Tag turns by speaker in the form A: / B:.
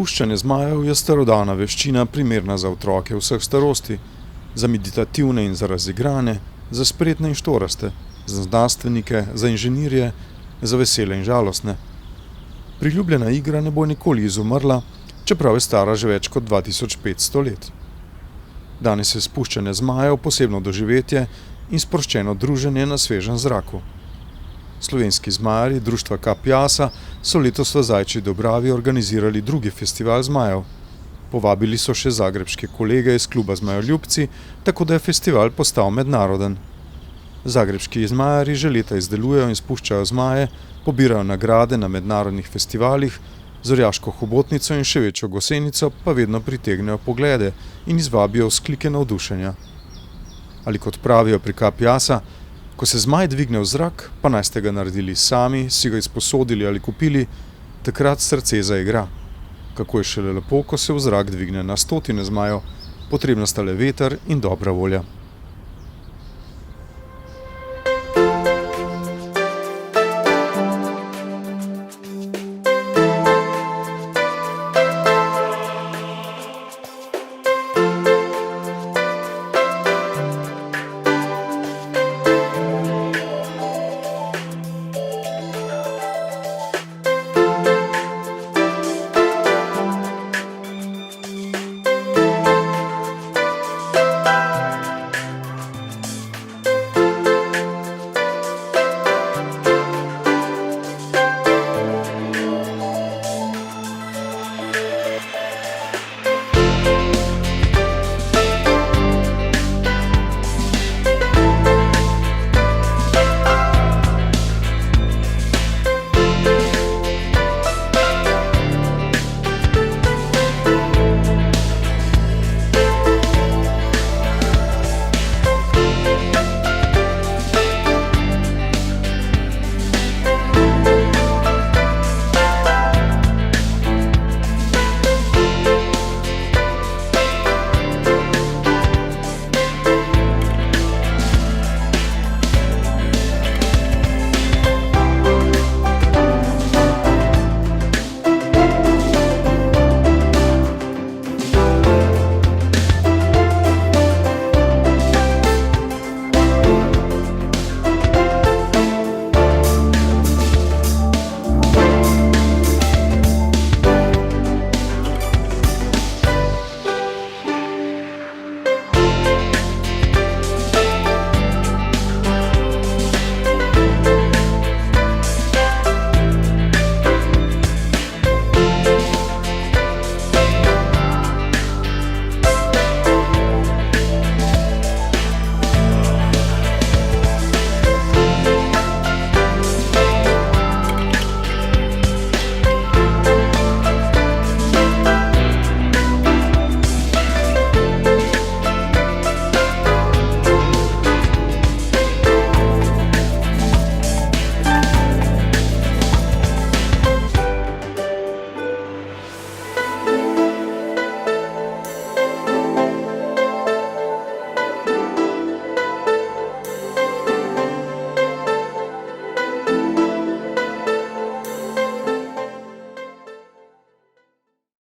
A: Puščanje zmajev je starodavna veščina, primerna za otroke vseh starosti, za meditativne in za razigrane, za spretne in štoraste, za znanstvenike, za inženirje, za vesele in žalostne. Priljubljena igra ne bo nikoli izumrla, čeprav je stara že več kot 2500 let. Danes je spuščanje zmajev posebno doživetje in sproščeno druženje na svežem zraku. Slovenski zmajarji društva Kap Jasa so letos v Zajčji Dobravi organizirali drugi festival zmajev. Povabili so še zagrebške kolege iz kluba Zmajoljubci, tako da je festival postal mednaroden. Zagrebški zmajarji že leta izdelujejo in spuščajo zmaje, pobirajo nagrade na mednarodnih festivalih, z orjaško hobotnico in še večjo gosenico pa vedno pritegnejo poglede in izvabijo vzklike navdušenja. Ali kot pravijo pri Kap Jasa, ko se zmaj dvigne v zrak, pa naj ste ga naredili sami, si ga izposodili ali kupili, takrat srce zaigra. Kako je šele lepo, ko se v zrak dvigne na stotine zmajev, potrebna sta le veter in dobra volja.